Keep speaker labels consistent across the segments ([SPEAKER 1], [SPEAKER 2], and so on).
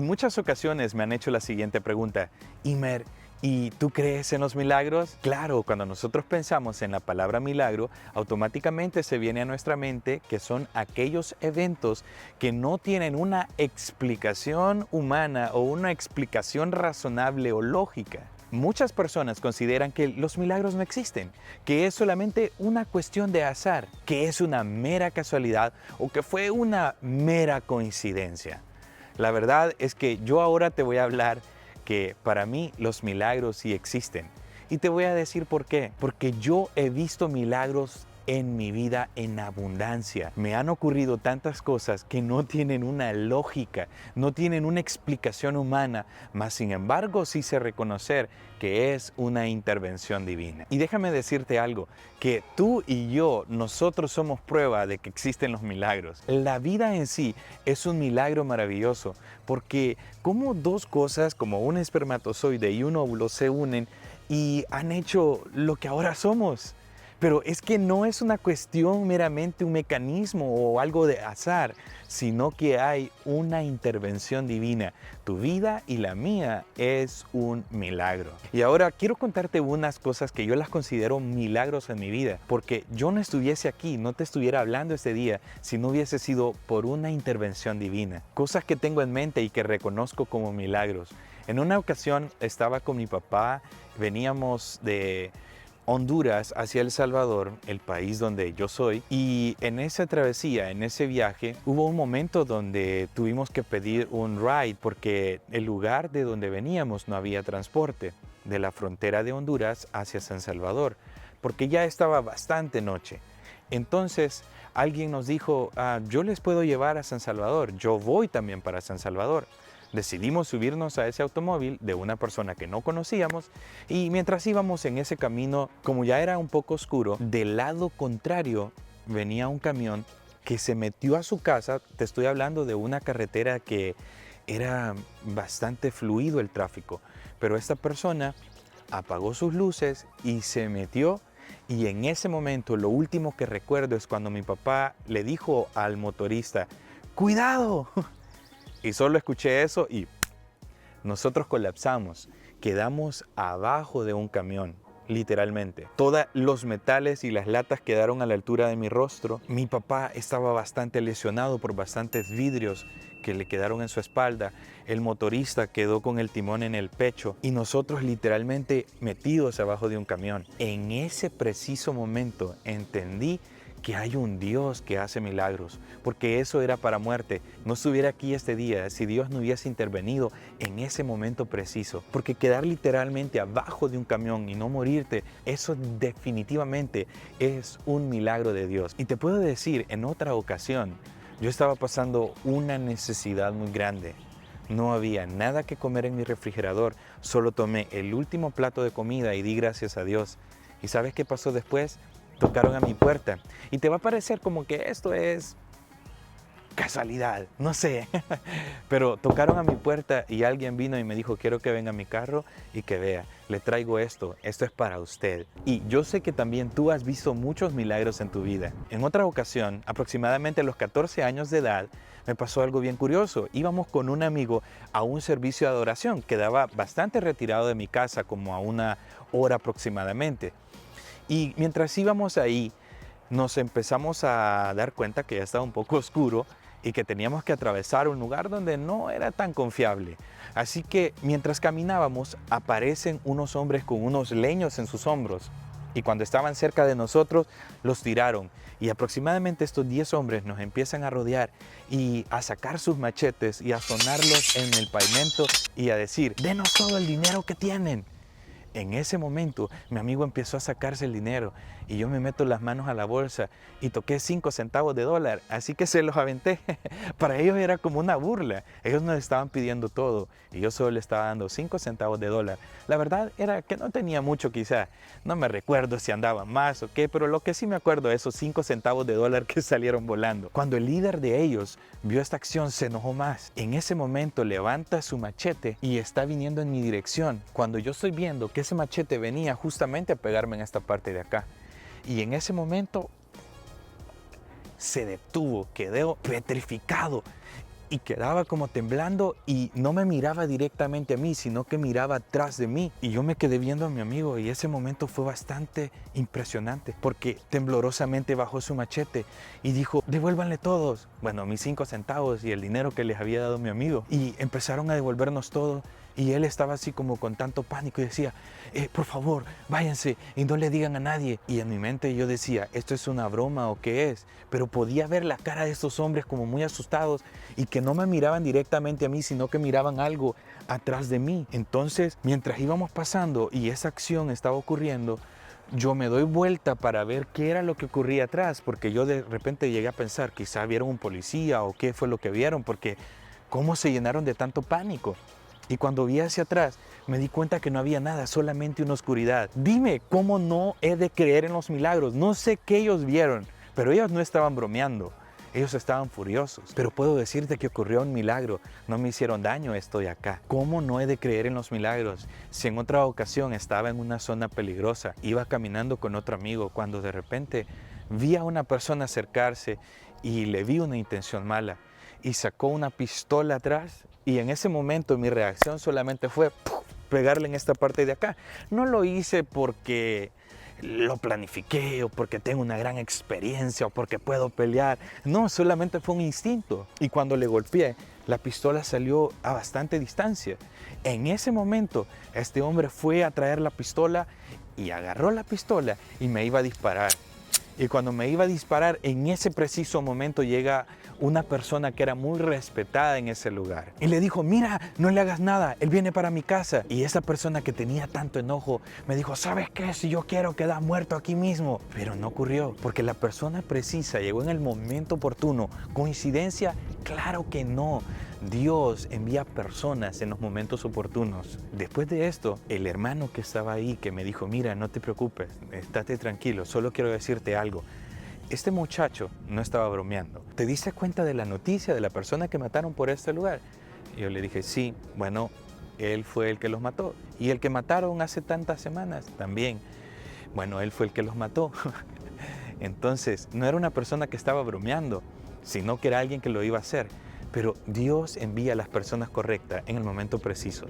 [SPEAKER 1] muchas ocasiones me han hecho la siguiente pregunta: Imer, ¿y tú crees en los milagros? Claro, cuando nosotros pensamos en la palabra milagro, automáticamente se viene a nuestra mente que son aquellos eventos que no tienen una explicación humana o una explicación razonable o lógica. Muchas personas consideran que los milagros no existen, que es solamente una cuestión de azar, que es una mera casualidad o que fue una mera coincidencia. La verdad es que yo ahora te voy a hablar que para mí los milagros sí existen. Y te voy a decir por qué. Porque yo he visto milagros en mi vida en abundancia. Me han ocurrido tantas cosas que no tienen una lógica, no tienen una explicación humana, mas sin embargo sí sé reconocer que es una intervención divina. Y déjame decirte algo, que tú y yo, nosotros somos prueba de que existen los milagros. La vida en sí es un milagro maravilloso, porque como dos cosas, como un espermatozoide y un óvulo, se unen y han hecho lo que ahora somos. Pero es que no es una cuestión meramente un mecanismo o algo de azar, sino que hay una intervención divina. Tu vida y la mía es un milagro. Y ahora quiero contarte unas cosas que yo las considero milagros en mi vida, porque yo no estuviese aquí, no te estuviera hablando este día si no hubiese sido por una intervención divina. Cosas que tengo en mente y que reconozco como milagros. En una ocasión estaba con mi papá, veníamos de Honduras hacia El Salvador, el país donde yo soy, y en esa travesía, en ese viaje, hubo un momento donde tuvimos que pedir un ride porque el lugar de donde veníamos no había transporte de la frontera de Honduras hacia San Salvador, porque ya estaba bastante noche. Entonces alguien nos dijo, yo les puedo llevar a San Salvador, yo voy también para San Salvador. Decidimos subirnos a ese automóvil de una persona que no conocíamos y mientras íbamos en ese camino, como ya era un poco oscuro, del lado contrario venía un camión que se metió a su casa. Te estoy hablando de una carretera que era bastante fluido el tráfico, pero esta persona apagó sus luces y se metió. Y en ese momento lo último que recuerdo es cuando mi papá le dijo al motorista, ¡cuidado! Y solo escuché eso y nosotros colapsamos, quedamos abajo de un camión, literalmente. Todos los metales y las latas quedaron a la altura de mi rostro. Mi papá estaba bastante lesionado por bastantes vidrios que le quedaron en su espalda. El motorista quedó con el timón en el pecho y nosotros literalmente metidos abajo de un camión. En ese preciso momento entendí que hay un Dios que hace milagros, porque eso era para muerte. No estuviera aquí este día si Dios no hubiese intervenido en ese momento preciso, porque quedar literalmente abajo de un camión y no morirte, eso definitivamente es un milagro de Dios. Y te puedo decir, en otra ocasión, yo estaba pasando una necesidad muy grande. No había nada que comer en mi refrigerador, solo tomé el último plato de comida y di gracias a Dios. ¿Y sabes qué pasó después? Tocaron a mi puerta. Y te va a parecer como que esto es casualidad, no sé. Pero tocaron a mi puerta y alguien vino y me dijo, quiero que venga a mi carro y que vea, le traigo esto es para usted. Y yo sé que también tú has visto muchos milagros en tu vida. En otra ocasión, aproximadamente a los 14 años de edad, me pasó algo bien curioso. Íbamos con un amigo a un servicio de adoración. Quedaba bastante retirado de mi casa, como a 1 hora aproximadamente. Y mientras íbamos ahí, nos empezamos a dar cuenta que ya estaba un poco oscuro y que teníamos que atravesar un lugar donde no era tan confiable. Así que mientras caminábamos, aparecen unos hombres con unos leños en sus hombros. Y cuando estaban cerca de nosotros, los tiraron. Y aproximadamente estos 10 hombres nos empiezan a rodear y a sacar sus machetes y a sonarlos en el pavimento y a decir, denos todo el dinero que tienen. En ese momento, mi amigo empezó a sacarse el dinero y yo me meto las manos a la bolsa y toqué 5 centavos de dólar, así que se los aventé. Para ellos era como una burla. Ellos nos estaban pidiendo todo y yo solo le estaba dando 5 centavos de dólar. La verdad era que no tenía mucho quizá. No me recuerdo si andaba más o qué, pero lo que sí me acuerdo es esos 5 centavos de dólar que salieron volando. Cuando el líder de ellos vio esta acción, se enojó más. En ese momento levanta su machete y está viniendo en mi dirección. Cuando yo estoy viendo que ese machete venía justamente a pegarme en esta parte de acá. Y en ese momento se detuvo, quedó petrificado. y quedaba como temblando y no me miraba directamente a mí, sino que miraba atrás de mí. Y yo me quedé viendo a mi amigo y ese momento fue bastante impresionante porque temblorosamente bajó su machete y dijo, devuélvanle todos. Bueno, mis 5 centavos y el dinero que les había dado mi amigo. Y empezaron a devolvernos todo. Y él estaba así como con tanto pánico y decía, por favor, váyanse y no le digan a nadie. Y en mi mente yo decía, ¿esto es una broma o qué es? Pero podía ver la cara de estos hombres como muy asustados y que no me miraban directamente a mí, sino que miraban algo atrás de mí. Entonces, mientras íbamos pasando y esa acción estaba ocurriendo, yo me doy vuelta para ver qué era lo que ocurría atrás, porque yo de repente llegué a pensar, quizá vieron un policía o qué fue lo que vieron, porque cómo se llenaron de tanto pánico. Y cuando vi hacia atrás, me di cuenta que no había nada, solamente una oscuridad. Dime, ¿cómo no he de creer en los milagros? No sé qué ellos vieron, pero ellos no estaban bromeando. Ellos estaban furiosos. Pero puedo decirte que ocurrió un milagro. No me hicieron daño, estoy acá. ¿Cómo no he de creer en los milagros? Si en otra ocasión estaba en una zona peligrosa, iba caminando con otro amigo, cuando de repente vi a una persona acercarse y le vi una intención mala. Y sacó una pistola atrás y en ese momento mi reacción solamente fue pegarle en esta parte de acá. No lo hice porque lo planifiqué o porque tengo una gran experiencia o porque puedo pelear. No, solamente fue un instinto. Y cuando le golpeé, la pistola salió a bastante distancia. En ese momento, este hombre fue a traer la pistola y agarró la pistola y me iba a disparar. Y cuando me iba a disparar, en ese preciso momento llega una persona que era muy respetada en ese lugar. Y le dijo, mira, no le hagas nada, él viene para mi casa. Y esa persona que tenía tanto enojo me dijo, ¿sabes qué? Si yo quiero quedar muerto aquí mismo. Pero no ocurrió, porque la persona precisa llegó en el momento oportuno. ¿Coincidencia? Claro que no. Dios envía personas en los momentos oportunos. Después de esto, el hermano que estaba ahí, que me dijo, mira, no te preocupes, estate tranquilo, solo quiero decirte algo. Este muchacho no estaba bromeando. ¿Te diste cuenta de la noticia de la persona que mataron por este lugar? Y yo le dije, sí, bueno, él fue el que los mató. Y el que mataron hace tantas semanas también. Bueno, él fue el que los mató. Entonces, no era una persona que estaba bromeando, sino que era alguien que lo iba a hacer. Pero Dios envía a las personas correctas en el momento preciso.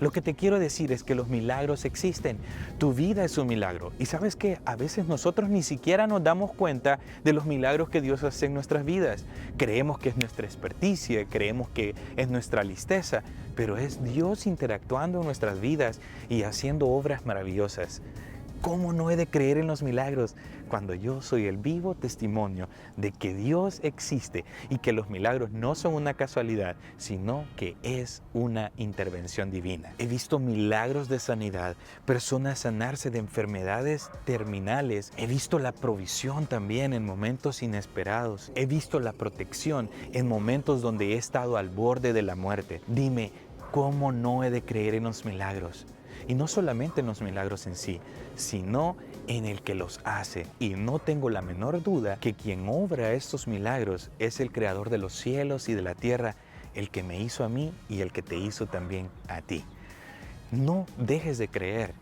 [SPEAKER 1] Lo que te quiero decir es que los milagros existen. Tu vida es un milagro. Y sabes que a veces nosotros ni siquiera nos damos cuenta de los milagros que Dios hace en nuestras vidas. Creemos que es nuestra experticia, creemos que es nuestra listeza, pero es Dios interactuando en nuestras vidas y haciendo obras maravillosas. ¿Cómo no he de creer en los milagros cuando yo soy el vivo testimonio de que Dios existe y que los milagros no son una casualidad, sino que es una intervención divina? He visto milagros de sanidad, personas sanarse de enfermedades terminales. He visto la provisión también en momentos inesperados. He visto la protección en momentos donde he estado al borde de la muerte. Dime, ¿cómo no he de creer en los milagros? Y no solamente en los milagros en sí, sino en el que los hace. Y no tengo la menor duda que quien obra estos milagros es el creador de los cielos y de la tierra, el que me hizo a mí y el que te hizo también a ti. No dejes de creer,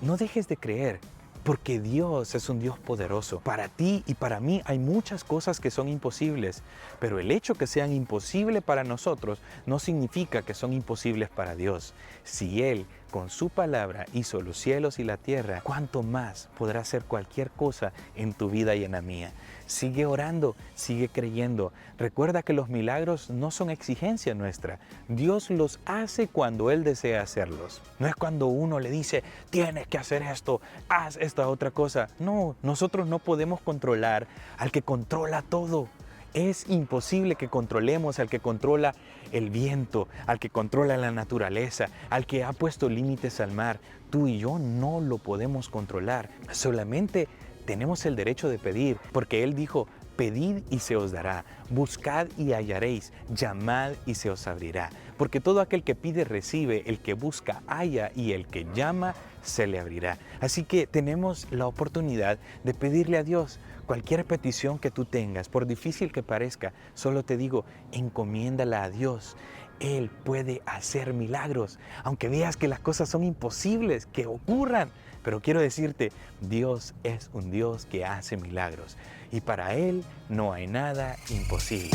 [SPEAKER 1] no dejes de creer. Porque Dios es un Dios poderoso. Para ti y para mí hay muchas cosas que son imposibles, pero el hecho que sean imposibles para nosotros no significa que son imposibles para Dios. Si Él, con su palabra, hizo los cielos y la tierra, ¿cuánto más podrá hacer cualquier cosa en tu vida y en la mía? Sigue orando, sigue creyendo. Recuerda que los milagros no son exigencia nuestra. Dios los hace cuando Él desea hacerlos. No es cuando uno le dice, tienes que hacer esto, haz esta otra cosa. No, nosotros no podemos controlar al que controla todo. Es imposible que controlemos al que controla el viento, al que controla la naturaleza, al que ha puesto límites al mar. Tú y yo no lo podemos controlar. Solamente tenemos el derecho de pedir, porque Él dijo, pedid y se os dará, buscad y hallaréis, llamad y se os abrirá. Porque todo aquel que pide recibe, el que busca halla y el que llama se le abrirá. Así que tenemos la oportunidad de pedirle a Dios cualquier petición que tú tengas, por difícil que parezca, solo te digo, encomiéndala a Dios. Él puede hacer milagros, aunque veas que las cosas son imposibles, que ocurran. Pero quiero decirte, Dios es un Dios que hace milagros y para Él no hay nada imposible.